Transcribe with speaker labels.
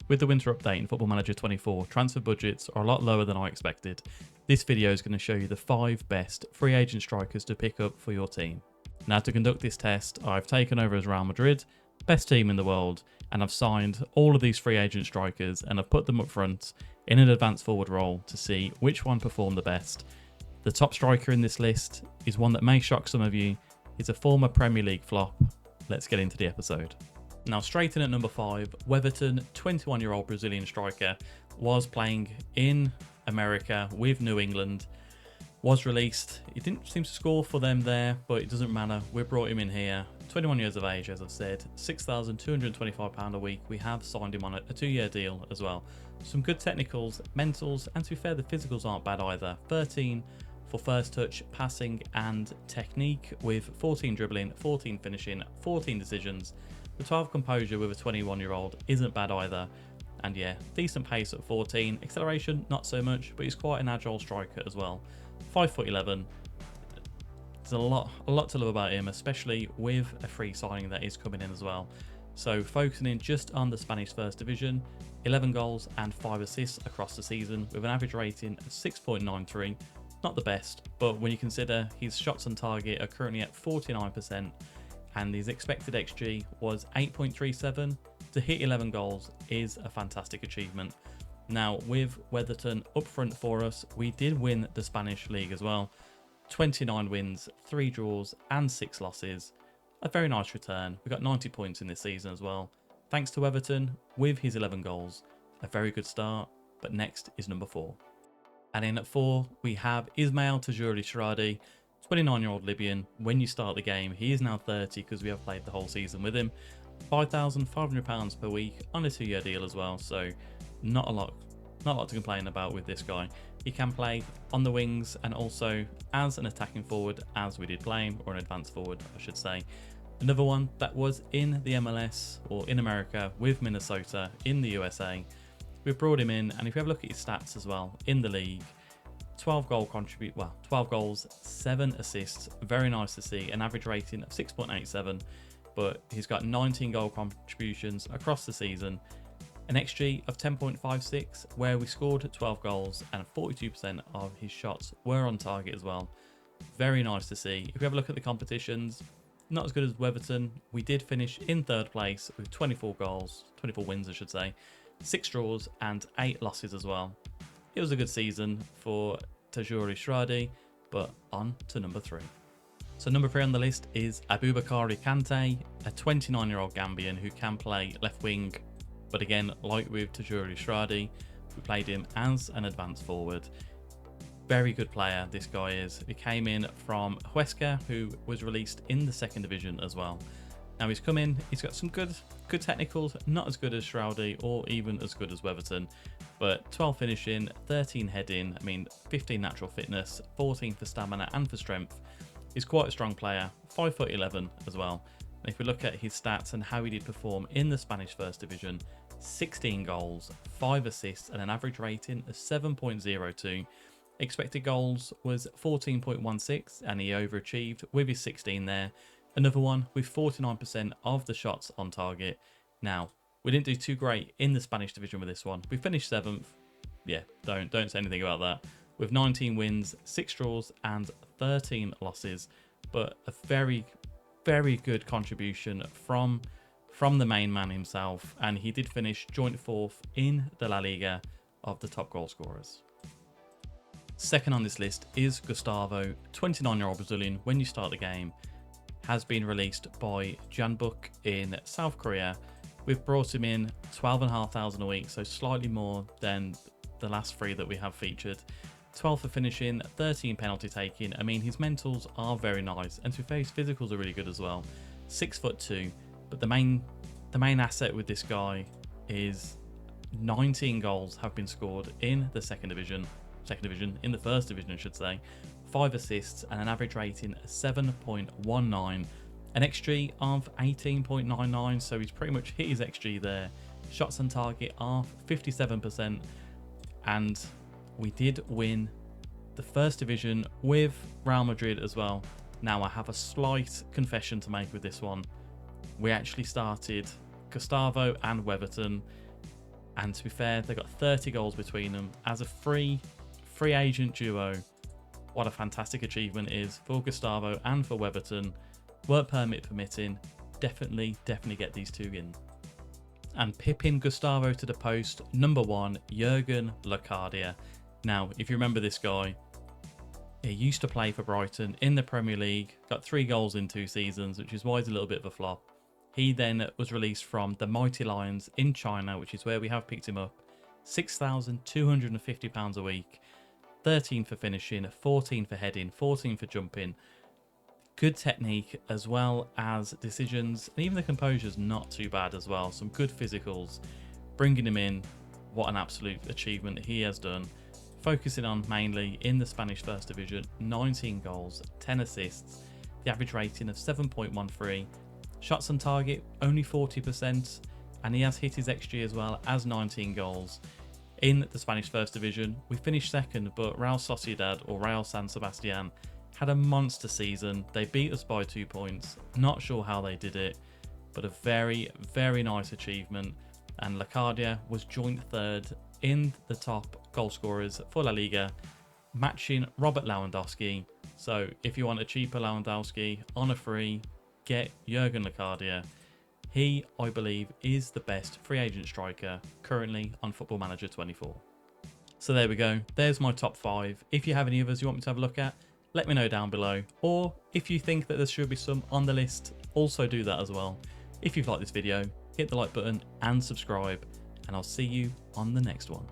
Speaker 1: With the winter update in Football Manager 24, transfer budgets are a lot lower than I expected. This video is going to show you the 5 best free agent strikers to pick up for your team. Now, to conduct this test, I've taken over as Real Madrid, best team in the world, and I've signed all of these free agent strikers and I've put them up front in an advanced forward role to see which one performed the best. The top striker in this list is one that may shock some of you. It's a former Premier League flop. Let's get into the episode. Now, straight in at number 5, Weverton, 21-year-old Brazilian striker, was playing in America with New England, was released. He didn't seem to score for them there, but it doesn't matter. We brought him in here. 21 years of age, as I've said, £6,225 a week. We have signed him on a 2-year deal as well. Some good technicals, mentals, and to be fair, the physicals aren't bad either. 13 for first touch, passing, and technique, with 14 dribbling, 14 finishing, 14 decisions. The 12 composure with a 21-year-old isn't bad either. And yeah, decent pace at 14. Acceleration, not so much, but he's quite an agile striker as well. 5'11". There's a lot to love about him, especially with a free signing that is coming in as well. So focusing in just on the Spanish First Division, 11 goals and 5 assists across the season with an average rating of 6.93. Not the best, but when you consider his shots on target are currently at 49%, and his expected XG was 8.37, to hit 11 goals is a fantastic achievement. Now, with Weverton up front for us, we did win the Spanish League as well. 29 wins, 3 draws and 6 losses. A very nice return. We got 90 points in this season as well. Thanks to Weverton with his 11 goals. A very good start, but next is number 4. And in at 4, we have Ismail Tajuri-Shradi, 29-year-old Libyan. When you start the game, he is now 30 because we have played the whole season with him. £5,500 per week on a 2-year deal as well, so not a lot to complain about with this guy. He can play on the wings and also as an attacking forward, as we did play him, or an advanced forward I should say. Another one that was in the MLS, or in America, with Minnesota in the USA. We've brought him in, and if you have a look at his stats as well in the league, 12 goals, 7 assists, very nice to see. An average rating of 6.87, but he's got 19 goal contributions across the season. An XG of 10.56, where we scored 12 goals and 42% of his shots were on target as well. Very nice to see. If we have a look at the competitions, not as good as Weverton. We did finish in 3rd place with 24 goals, 24 wins I should say, 6 draws and 8 losses as well. It was a good season for Tajuri-Shradi, but on to number 3. So number 3 on the list is Aboubakary Kante, a 29-year-old Gambian who can play left wing. But again, like with Tajuri-Shradi, we played him as an advanced forward. Very good player this guy is. He came in from Huesca, who was released in the 2nd division as well. Now he's come in, he's got some good technicals, not as good as Shradi or even as good as Weverton, but 12 finishing, 13 heading, 15 natural fitness, 14 for stamina and for strength. He's quite a strong player, 5'11" as well. And if we look at his stats and how he did perform in the Spanish First Division, 16 goals, 5 assists and an average rating of 7.02. Expected goals was 14.16 and he overachieved with his 16 there. Another one with 49% of the shots on target. Now, we didn't do too great in the Spanish division with this one. We finished 7th. Yeah, don't say anything about that. With 19 wins, 6 draws and 13 losses. But a very, very good contribution from the main man himself. And he did finish joint 4th in the La Liga of the top goal scorers. Second on this list is Gustavo, 29-year-old Brazilian. When you start the game, has been released by Jeonbuk in South Korea. We've brought him in 12,500 a week, so slightly more than the last 3 that we have featured. 12 for finishing, 13 penalty taking. His mentals are very nice, and to be fair, his physicals are really good as well. 6'2", but the main asset with this guy is 19 goals have been scored in the second division, in the 1st division I should say. 5 assists and an average rating of 7.19, an XG of 18.99, so he's pretty much hit his XG there. Shots on target are 57%, and we did win the 1st division with Real Madrid as well. Now I have a slight confession to make with this one. We actually started Gustavo and Weverton. And to be fair, they got 30 goals between them as a free agent duo. What a fantastic achievement it is for Gustavo and for Weberton. Work permit permitting, definitely get these two in. And pipping Gustavo to the post, number 1, Jurgen Locadia. Now, if you remember this guy, he used to play for Brighton in the Premier League, got 3 goals in 2 seasons, which is why he's a little bit of a flop. He then was released from the Mighty Lions in China, which is where we have picked him up. £6,250 a week, 13 for finishing, 14 for heading, 14 for jumping. Good technique as well as decisions, and even the composure's not too bad as well. Some good physicals. Bringing him in, what an absolute achievement he has done. Focusing on mainly in the Spanish First Division, 19 goals, 10 assists, the average rating of 7.13, shots on target only 40%, and he has hit his XG as well as 19 goals. In the Spanish First Division, we finished second, but Real Sociedad, or Real San Sebastian, had a monster season. They beat us by 2 points. Not sure how they did it, but a very nice achievement. And Locadia was joint third in the top goal scorers for La Liga, matching Robert Lewandowski. So if you want a cheaper Lewandowski on a free, get Jurgen Locadia. He, I believe, is the best free agent striker currently on Football Manager 24. So there we go. There's my top 5. If you have any others you want me to have a look at, let me know down below. Or if you think that there should be some on the list, also do that as well. If you've liked this video, hit the like button and subscribe, and I'll see you on the next one.